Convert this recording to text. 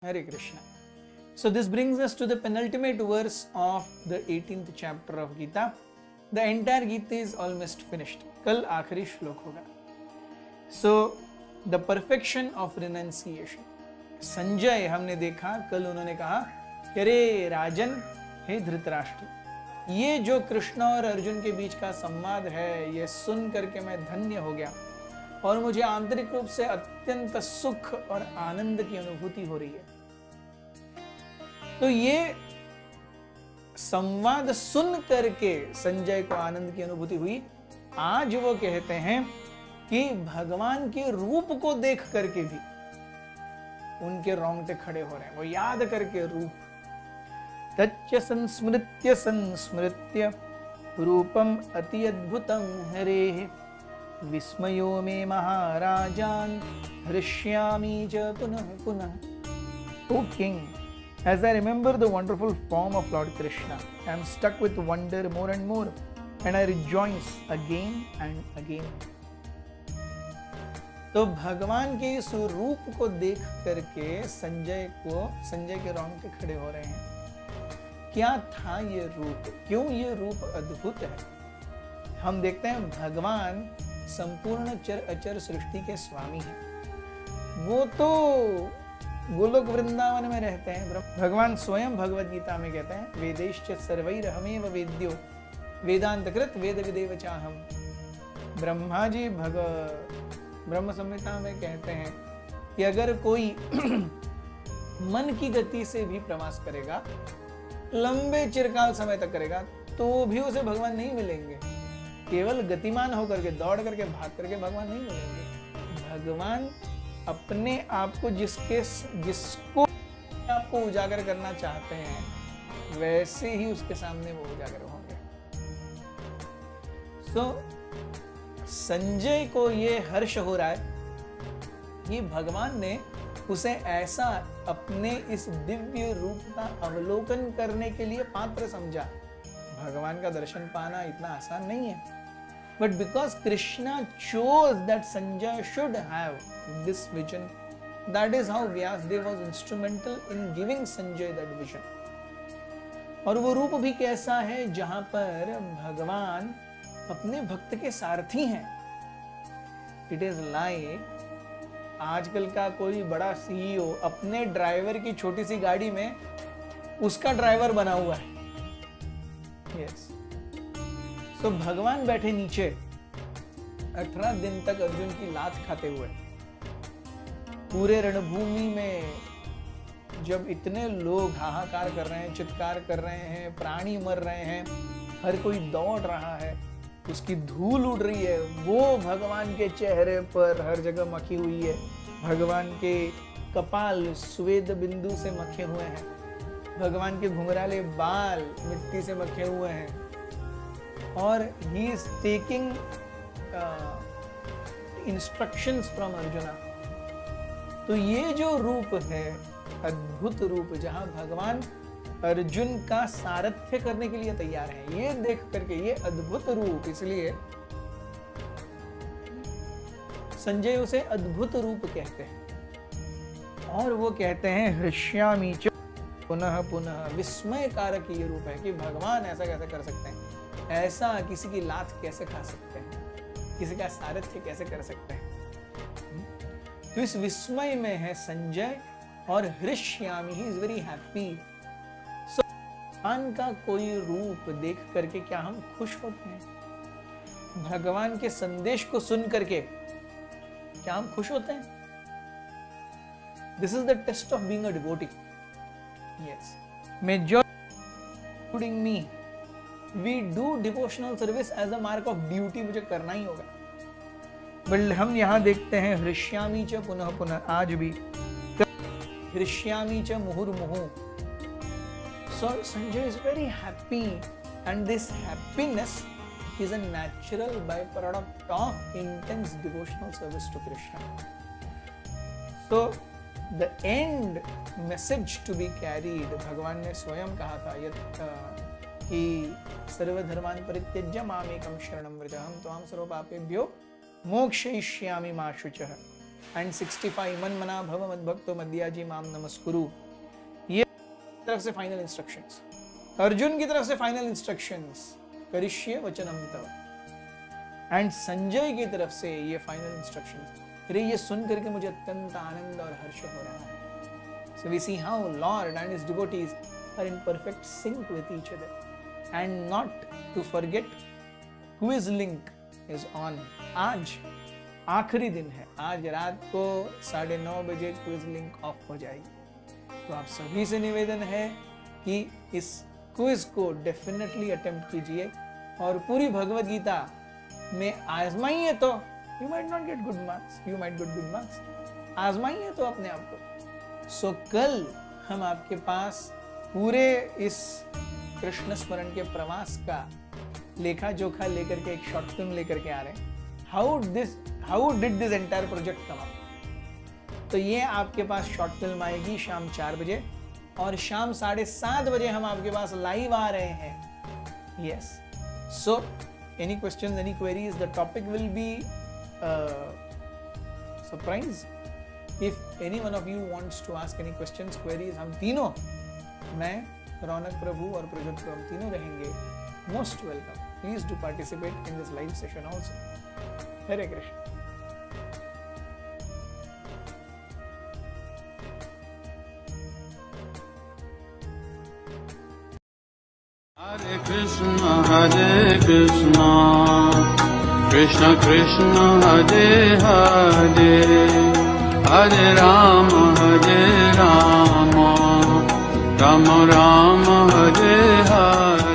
Hare Krishna. So this brings us to the penultimate verse of the 18th chapter of Gita. The entire Gita is almost finished. कल आखिरी श्लोक होगा. So the perfection of renunciation. Sanjay हमने देखा, कल उन्होंने कहा कि अरे राजन, हे धृतराष्ट्र, ये जो कृष्ण और अर्जुन के बीच का संवाद है, ये सुन करके मैं धन्य हो गया और मुझे आंतरिक रूप से अत्यंत सुख और आनंद की अनुभूति हो रही है. तो ये संवाद सुन करके संजय को आनंद की अनुभूति हुई. आज वो कहते हैं कि भगवान के रूप को देख करके भी उनके रोंगटे खड़े हो रहे हैं. वो याद करके रूप, तच्च संस्मृत्य संस्मृत्य रूपम अति अद्भुतम हरेः विस्मयो मे महाराजान हृष्यामि च पुनः पुनः. O king, as I remember the wonderful form of Lord Krishna, I am struck with wonder more and more, and I rejoice again and again. तो भगवान के इस रूप को देख करके संजय के रोंगटे खड़े हो रहे हैं. क्या था ये रूप? क्यों ये रूप अद्भुत है? हम देखते हैं भगवान संपूर्ण चर अचर सृष्टि के स्वामी हैं. वो तो गोलोक वृंदावन में रहते हैं. भगवान स्वयं भगवद गीता में कहते हैं, वेदैश्च सर्वैरहमेव वेद्यो वेदांतकृत वेद विदेव चाहम. ब्रह्मा जी ब्रह्म संहिता में कहते हैं कि अगर कोई मन की गति से भी प्रवास करेगा, लंबे चिरकाल समय तक करेगा, तो भी उसे भगवान नहीं मिलेंगे. केवल गतिमान होकर के, दौड़ करके, भाग करके भगवान नहीं मिलेंगे. भगवान अपने आप को जिसको आपको उजागर करना चाहते हैं, वैसे ही उसके सामने वो उजागर होंगे. सो संजय को ये हर्ष हो रहा है कि भगवान ने उसे ऐसा अपने इस दिव्य रूप का अवलोकन करने के लिए पात्र समझा. भगवान का दर्शन पाना इतना आसान नहीं है. But because Krishna chose that Sanjay should have this vision, that is how Vyasdev was instrumental in giving Sanjay that vision. और वो रूप भी कैसा है जहां पर भगवान अपने भक्त के सारथी हैं. It is like आजकल का कोई बड़ा सीईओ अपने ड्राइवर की छोटी सी गाड़ी में उसका ड्राइवर बना हुआ है. Yes. तो भगवान बैठे नीचे 18 दिन तक अर्जुन की लात खाते हुए. पूरे रणभूमि में जब इतने लोग हाहाकार कर रहे हैं, चित्कार कर रहे हैं, प्राणी मर रहे हैं, हर कोई दौड़ रहा है, उसकी धूल उड़ रही है, वो भगवान के चेहरे पर हर जगह मखी हुई है. भगवान के कपाल स्वेद बिंदु से मखे हुए हैं. भगवान के घुंघराले बाल मिट्टी से मखे हुए हैं. और he is taking instructions from Arjuna. तो ये जो रूप है, अद्भुत रूप, जहां भगवान अर्जुन का सारथ्य करने के लिए तैयार है, ये देख करके ये अद्भुत रूप, इसलिए संजय उसे अद्भुत रूप कहते हैं. और वो कहते हैं हृष्यामि च पुनः पुनः. विस्मय कारक ये रूप है कि भगवान ऐसा कैसे कर सकते हैं, ऐसा किसी की लात कैसे खा सकते हैं, किसी का सारथ्य कैसे कर सकते हैं. तो इस विस्मय में है संजय. और हृष्यामि, ही इज वेरी हैप्पी. सो भगवान का कोई रूप देख करके क्या हम खुश होते हैं? भगवान के संदेश को सुन करके क्या हम खुश होते हैं? This is the test of being a devotee. Yes, majority me we do devotional service as a mark of duty. मुझे करना ही होगा. बट हम यहाँ देखते हैं हृष्यामि च पुनः पुनः. आज भी हृष्यामि च मुहुर्मुहु. So Sanjay is very happy, and this happiness is a natural byproduct of intense devotional service to Krishna. So the end message to be carried, भगवान ने स्वयं कहा था कि सर्वधर्मान् परित्यज्य मामेकं शरणं व्रज, अहं त्वां सर्वपापेभ्यो मोक्षयिष्यामि मा शुचः. एंड 65 मन मना भव मद भक्तो मद्याजी माम नमस्कुरु, ये तरफ से फाइनल इंस्ट्रक्शंस। अर्जुन की तरफ से फाइनल इंस्ट्रक्शंस, करिष्ये वचनम तव। एंड संजय की तरफ से ये फाइनल इंस्ट्रक्शंस। अरे ये सुन करके मुझे अत्यंत आनंद और हर्ष हो रहा है। So we see how Lord and his devotees are in perfect sync with each other. And not to forget, quiz link is on. आज आखिरी दिन है, आज रात को 9:30 बजे क्विज लिंक ऑफ हो जाएगी। तो आप सभी से निवेदन है कि इस क्विज को डेफिनेटली अटेम्प्ट कीजिए और पूरी भगवत गीता में आजमाइए। तो you might not get good marks, you might get good marks, आजमाइए तो अपने आप को। सो कल हम आपके पास पूरे इस कृष्ण स्मरण के प्रवास का लेखा जोखा लेकर के एक शॉर्ट फिल्म लेकर के आ रहे हैं। How did this entire project come up. तो ये आपके पास शॉर्ट फिल्म आएगी शाम 4 बजे, और शाम 7:30 बजे हम आपके पास लाइव आ रहे हैं। Yes, so any question, any queries, the topic will be surprise. If any one of you wants to ask any questions, queries, हम तीनों, मैं, रौनक प्रभु और प्रज्वल प्रभु, हम तीनों रहेंगे। Most welcome. Please do participate in this live session also. Hare Krishna. Hare Krishna, Krishna Krishna, Hare Hare, Hare Rama, Rama Rama, Hare Hare।